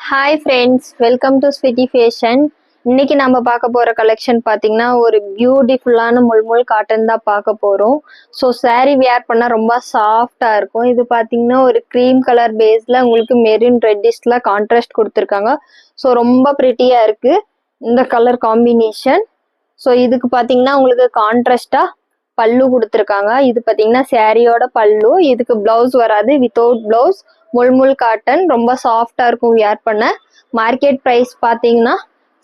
Hi friends, welcome to Sweety Fashion. இன்னைக்கு நம்ம பார்க்க போகிற கலெக்ஷன் பார்த்தீங்கன்னா ஒரு பியூட்டிஃபுல்லான முல்முல் காட்டன் தான் பார்க்க போகிறோம். ஸோ saree வியர் பண்ணால் ரொம்ப சாஃப்டாக இருக்கும். இது பார்த்தீங்கன்னா ஒரு க்ரீம் கலர் பேஸில் உங்களுக்கு மெரூன் ரெட்டிஷ்ல கான்ட்ராஸ்ட் கொடுத்துருக்காங்க. ஸோ ரொம்ப ப்ரிட்டியாக இருக்குது இந்த கலர் காம்பினேஷன். ஸோ இதுக்கு பார்த்தீங்கன்னா உங்களுக்கு கான்ட்ராஸ்டாக பல்லு கொடுத்துருக்காங்க. இது பார்த்தீங்கன்னா சாரியோட பல்லு. இதுக்கு பிளவுஸ் வராது, வித்தவுட் பிளவுஸ். முல்முல் காட்டன் ரொம்ப சாஃப்டாக இருக்கும் வியர் பண்ண. மார்க்கெட் ப்ரைஸ் பார்த்தீங்கன்னா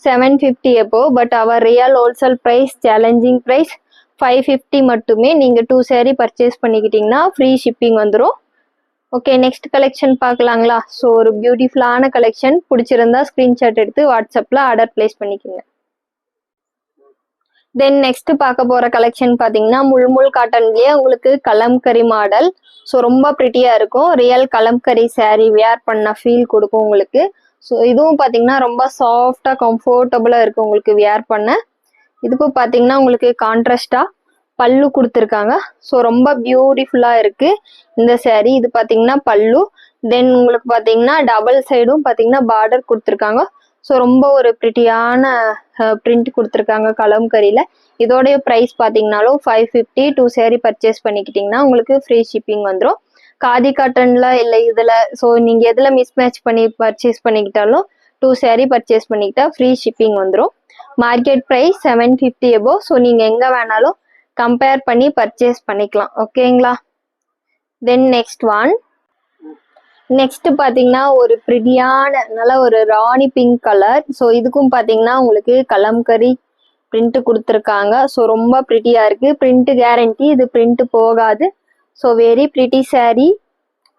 750 எபோ, but our real wholesale price challenging price 550 மட்டுமே. நீங்கள் 2 saree பர்ச்சேஸ் பண்ணிக்கிட்டிங்கன்னா ஃப்ரீ ஷிப்பிங் வந்துடும். ஓகே, நெக்ஸ்ட் கலெக்ஷன் பார்க்கலாங்களா? ஸோ ஒரு பியூட்டிஃபுல்லான கலெக்ஷன். பிடிச்சிருந்தா ஸ்க்ரீன்ஷாட் எடுத்து வாட்ஸ்அப்பில் ஆர்டர் ப்ளேஸ் பண்ணிக்கோங்க. தென் நெக்ஸ்ட் பார்க்க போகிற கலெக்ஷன் பார்த்தீங்கன்னா முல்முல் காட்டன்லேயே உங்களுக்கு கலம்கரி மாடல். ஸோ ரொம்ப ப்ரிட்டியாக இருக்கும். ரியல் கலம்கரி saree வியர் பண்ண ஃபீல் கொடுக்கும் உங்களுக்கு. ஸோ இதுவும் பார்த்தீங்கன்னா ரொம்ப சாஃப்டாக கம்ஃபர்டபுளாக இருக்கும் உங்களுக்கு வியர் பண்ண. இதுக்கும் பார்த்தீங்கன்னா உங்களுக்கு கான்ட்ராஸ்டாக பல்லு கொடுத்துருக்காங்க. ஸோ ரொம்ப பியூட்டிஃபுல்லாக இருக்குது இந்த saree. இது பார்த்தீங்கன்னா பல்லு. தென் உங்களுக்கு பார்த்தீங்கன்னா டபுள் சைடும் பார்த்தீங்கன்னா பார்டர் கொடுத்துருக்காங்க. ஸோ ரொம்ப ஒரு ப்ரிட்டியான பிரிண்ட் கொடுத்துருக்காங்க கலம்கரியில். இதோடைய ப்ரைஸ் பார்த்தீங்கன்னாலும் 550. 2 saree பர்ச்சேஸ் பண்ணிக்கிட்டிங்கன்னா உங்களுக்கு ஃப்ரீ ஷிப்பிங் வந்துடும். காதி காட்டனில் இல்லை இதில். ஸோ நீங்கள் எதில் மிஸ் மேட்ச் பண்ணி பர்ச்சேஸ் பண்ணிக்கிட்டாலும் 2 saree பர்ச்சேஸ் பண்ணிக்கிட்டா ஃப்ரீ ஷிப்பிங் வந்துடும். மார்க்கெட் ப்ரைஸ் 750 எபோ. ஸோ நீங்கள் எங்கே வேணாலும் கம்பேர் பண்ணி பர்ச்சேஸ் பண்ணிக்கலாம். ஓகேங்களா? தென் நெக்ஸ்ட் பார்த்தீங்கன்னா ஒரு ப்ரிட்டியான நல்ல ஒரு ராணி பிங்க் கலர். ஸோ இதுக்கும் பார்த்தீங்கன்னா உங்களுக்கு கலம்கரி பிரிண்ட் கொடுத்துருக்காங்க. ஸோ ரொம்ப ப்ரிட்டியாக இருக்குது. பிரிண்ட் கேரண்டி, இது பிரிண்ட் போகாது. So very pretty saree.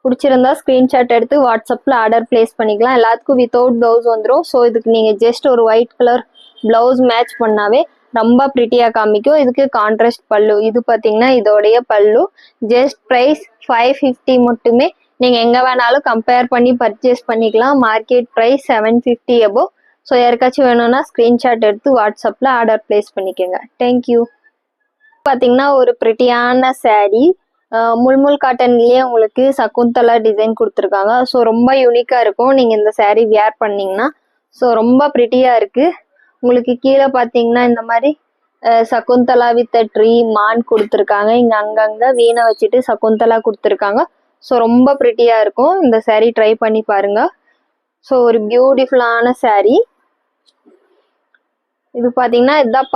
பிடிச்சிருந்தா ஸ்க்ரீன்ஷாட் எடுத்து வாட்ஸ்அப்பில் ஆர்டர் ப்ளேஸ் பண்ணிக்கலாம். எல்லாத்துக்கும் வித்தவுட் ப்ளவுஸ் வந்துடும். ஸோ இதுக்கு நீங்கள் ஜஸ்ட் ஒரு ஒயிட் கலர் ப்ளவுஸ் மேட்ச் பண்ணாவே ரொம்ப ப்ரிட்டியாக காமிக்கும். இதுக்கு கான்ட்ராஸ்ட் பல்லு. இது பார்த்தீங்கன்னா இதோடைய பல்லு. ஜஸ்ட் ப்ரைஸ் 550 மட்டுமே. நீங்கள் எங்கே வேணாலும் கம்பேர் பண்ணி பர்ச்சேஸ் பண்ணிக்கலாம். மார்க்கெட் ப்ரைஸ் 750 எபோ. ஸோ யாருக்காச்சும் வேணும்னா ஸ்க்ரீன்ஷாட் எடுத்து வாட்ஸ்அப்பில் ஆர்டர் ப்ளேஸ் பண்ணிக்கோங்க. தேங்க்யூ. பார்த்தீங்கன்னா ஒரு ப்ரிட்டியான saree. முல்முல் காட்டன்லேயே உங்களுக்கு சகுந்தலா டிசைன் கொடுத்துருக்காங்க. ஸோ ரொம்ப யூனிக்காக இருக்கும் நீங்கள் இந்த saree வியர் பண்ணிங்கன்னா. ஸோ ரொம்ப ப்ரிட்டியாக இருக்குது. உங்களுக்கு கீழே பார்த்தீங்கன்னா இந்த மாதிரி சகுந்தலா வித் ட்ரீ மான் கொடுத்துருக்காங்க. இங்கே அங்கங்கே வீணை வச்சுட்டு சகுந்தலா கொடுத்துருக்காங்க. ஸோ ரொம்ப ப்ரிட்டியாக இருக்கும். இந்த saree ட்ரை பண்ணி பாருங்கள். ஸோ ஒரு பியூட்டிஃபுல்லான saree. இது பார்த்தீங்கன்னா இதுதான்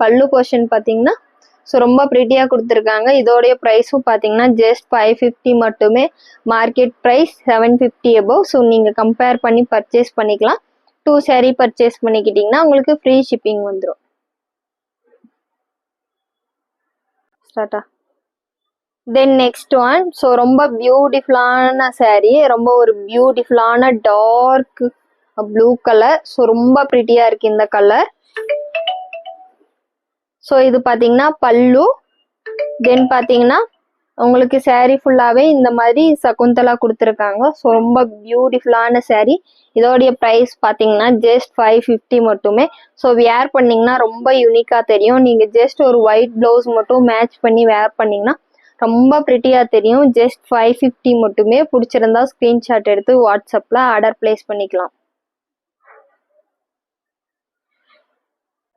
பல்லு போர்ஷன் பார்த்தீங்கன்னா. ஸோ ரொம்ப ப்ரிட்டியாக கொடுத்துருக்காங்க. இதோடைய ப்ரைஸும் பார்த்தீங்கன்னா ஜஸ்ட் 550 மட்டுமே. மார்க்கெட் ப்ரைஸ் 750 எபோ. ஸோ நீங்கள் கம்பேர் பண்ணி பர்ச்சேஸ் பண்ணிக்கலாம். 2 saree பர்ச்சேஸ் பண்ணிக்கிட்டிங்கன்னா உங்களுக்கு ஃப்ரீ ஷிப்பிங் வந்துடும். ஸ்டார்ட்டா. Then next one. ஸோ ரொம்ப பியூட்டிஃபுல்லான saree. ரொம்ப ஒரு பியூட்டிஃபுல்லான டார்க் ப்ளூ கலர். ஸோ ரொம்ப ப்ரிட்டியாக இருக்குது இந்த கலர். ஸோ இது பார்த்தீங்கன்னா பல்லு. தென் பார்த்தீங்கன்னா உங்களுக்கு saree ஃபுல்லாகவே இந்த மாதிரி சகுந்தலா கொடுத்துருக்காங்க. ஸோ ரொம்ப பியூட்டிஃபுல்லான saree. இதோடைய ப்ரைஸ் பார்த்தீங்கன்னா ஜஸ்ட் 550 மட்டுமே. ஸோ வேர் பண்ணிங்கன்னா ரொம்ப யூனிக்காக தெரியும். நீங்கள் ஜஸ்ட் ஒரு ஒயிட் ப்ளவுஸ் மட்டும் மேட்ச் பண்ணி வேர் பண்ணிங்கன்னா ரொம்ப ப்ரிட்டியாக தெரியும். ஜஸ்ட் 550 மட்டுமே. பிடிச்சிருந்தா ஸ்க்ரீன்ஷாட் எடுத்து வாட்ஸ்அப்பில் ஆர்டர் ப்ளேஸ் பண்ணிக்கலாம்.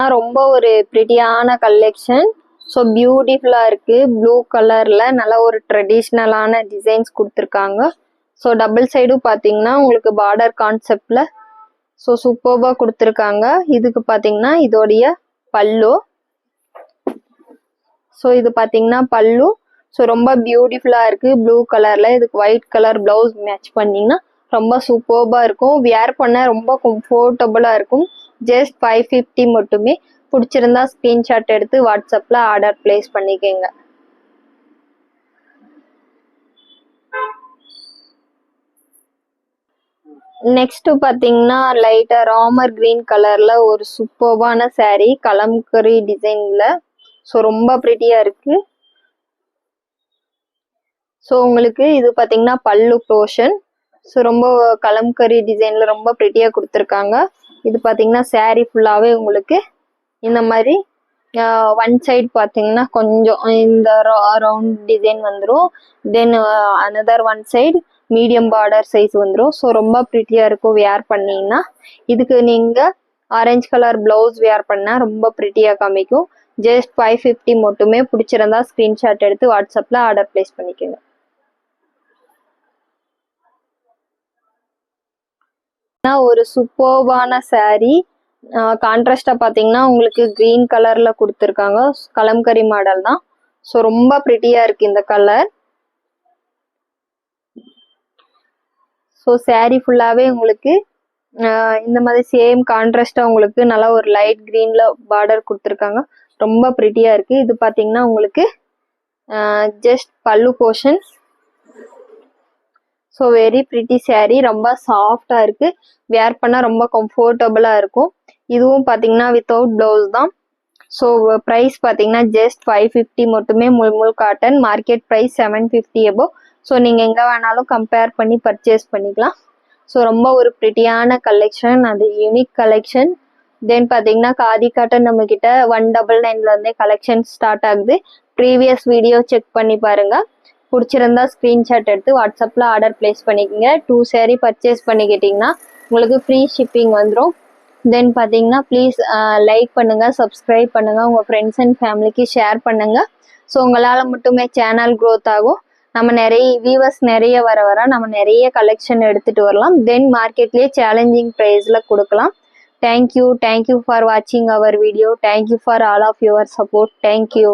ரொம்ப ஒரு ப்ரிட்டியான கலெக்ஷன். ஸோ பியூட்டிஃபுல்லாக இருக்குது. ப்ளூ கலரில் நல்ல ஒரு ட்ரெடிஷ்னலான டிசைன்ஸ் கொடுத்துருக்காங்க. ஸோ டபுள் சைடும் பார்த்தீங்கன்னா உங்களுக்கு பார்டர் கான்செப்டில் ஸோ சூப்பர்பாக கொடுத்துருக்காங்க. இதுக்கு பார்த்தீங்கன்னா இதோடைய பல்லு. ஸோ இது பார்த்தீங்கன்னா பல்லு. ஸோ ரொம்ப பியூட்டிஃபுல்லாக இருக்குது ப்ளூ கலரில். இதுக்கு ஒயிட் கலர் ப்ளவுஸ் மேட்ச் பண்ணிங்கன்னா ரொம்ப சூப்பர்பாக இருக்கும். வியர் பண்ண ரொம்ப கம்ஃபர்டபுளாக இருக்கும். ஜஸ்ட் 550 மட்டுமே. பிடிச்சிருந்தா ஸ்க்ரீன்ஷாட் எடுத்து வாட்ஸ்அப்பில் ஆர்டர் ப்ளேஸ் பண்ணிக்கோங்க. நெக்ஸ்ட் பார்த்தீங்கன்னா லைட்டாக ராமர் கிரீன் கலரில் ஒரு சூப்பர்பான saree கலம்கரி டிசைனில். ஸோ ரொம்ப ப்ரிட்டியாக இருக்குது. ஸோ உங்களுக்கு இது பார்த்தீங்கன்னா பல்லு போர்ஷன். ஸோ ரொம்ப கலம்கரி டிசைனில் ரொம்ப ப்ரிட்டியாக கொடுத்துருக்காங்க. இது பார்த்தீங்கன்னா saree ஃபுல்லாகவே உங்களுக்கு இந்த மாதிரி ஒன் சைடு பார்த்தீங்கன்னா கொஞ்சம் இந்த ரவுண்ட் டிசைன் வந்துடும். Then another one side medium border size வந்துடும். ஸோ ரொம்ப ப்ரிட்டியாக இருக்கும் வேர் பண்ணிங்கன்னா. இதுக்கு நீங்கள் ஆரஞ்சு கலர் ப்ளவுஸ் வேர் பண்ணால் ரொம்ப ப்ரிட்டியாக காமிக்கும். ஜஸ்ட் 550 மட்டுமே. பிடிச்சிருந்தா ஸ்க்ரீன்ஷாட் எடுத்து வாட்ஸ்அப்பில் ஆர்டர் ப்ளேஸ் பண்ணிக்கோங்க. ஒரு சூப்பர்பான saree. கான்ட்ராஸ்டாக பார்த்தீங்கன்னா உங்களுக்கு க்ரீன் கலரில் கொடுத்துருக்காங்க. கலம்கரி மாடல் தான். ஸோ ரொம்ப ப்ரிட்டியாக இருக்குது இந்த கலர். ஸோ saree ஃபுல்லாகவே உங்களுக்கு இந்த மாதிரி சேம் கான்ட்ராஸ்டாக உங்களுக்கு நல்லா ஒரு லைட் க்ரீனில் பார்டர் கொடுத்துருக்காங்க. ரொம்ப ப்ரிட்டியாக இருக்குது. இது பார்த்தீங்கன்னா உங்களுக்கு ஜஸ்ட் பல்லு portion. So very pretty saree. ரொம்ப சாஃப்டாக இருக்குது. வேர் பண்ணால் ரொம்ப கம்ஃபர்டபுளாக இருக்கும். இதுவும் பார்த்தீங்கன்னா வித்தவுட் ப்ளவுஸ் தான். ஸோ ப்ரைஸ் பார்த்தீங்கன்னா ஜஸ்ட் 550 மட்டுமே. முல் காட்டன். மார்க்கெட் ப்ரைஸ் 750 எபோ. ஸோ நீங்கள் எங்கே வேணாலும் கம்பேர் பண்ணி பர்ச்சேஸ் பண்ணிக்கலாம். ஸோ ரொம்ப ஒரு ப்ரிட்டியான கலெக்ஷன். அது யூனிக் கலெக்ஷன். தென் பார்த்தீங்கன்னா காதி காட்டன் நம்மக்கிட்ட 199 கலெக்ஷன் ஸ்டார்ட் ஆகுது. ப்ரீவியஸ் வீடியோ செக் பண்ணி பாருங்கள். பிடிச்சிருந்தா ஸ்க்ரீன்ஷாட் எடுத்து வாட்ஸ்அப்பில் ஆர்டர் ப்ளேஸ் பண்ணிக்கோங்க. 2 saree பர்ச்சேஸ் பண்ணிக்கிட்டிங்கன்னா உங்களுக்கு ஃப்ரீ ஷிப்பிங் வந்துடும். தென் பார்த்தீங்கன்னா ப்ளீஸ் லைக் பண்ணுங்கள், சப்ஸ்கிரைப் பண்ணுங்கள், உங்கள் ஃப்ரெண்ட்ஸ் அண்ட் ஃபேமிலிக்கு ஷேர் பண்ணுங்கள். ஸோ உங்களால் மட்டுமே சேனல் க்ரோத் ஆகும். நம்ம நிறைய வியூவர்ஸ் நிறைய வர நம்ம நிறைய கலெக்ஷன் எடுத்துகிட்டு வரலாம். தென் மார்க்கெட்லேயே சேலஞ்சிங் ப்ரைஸில் கொடுக்கலாம். தேங்க்யூ ஃபார் வாட்சிங் our video. Thank you for all of your support. Thank you.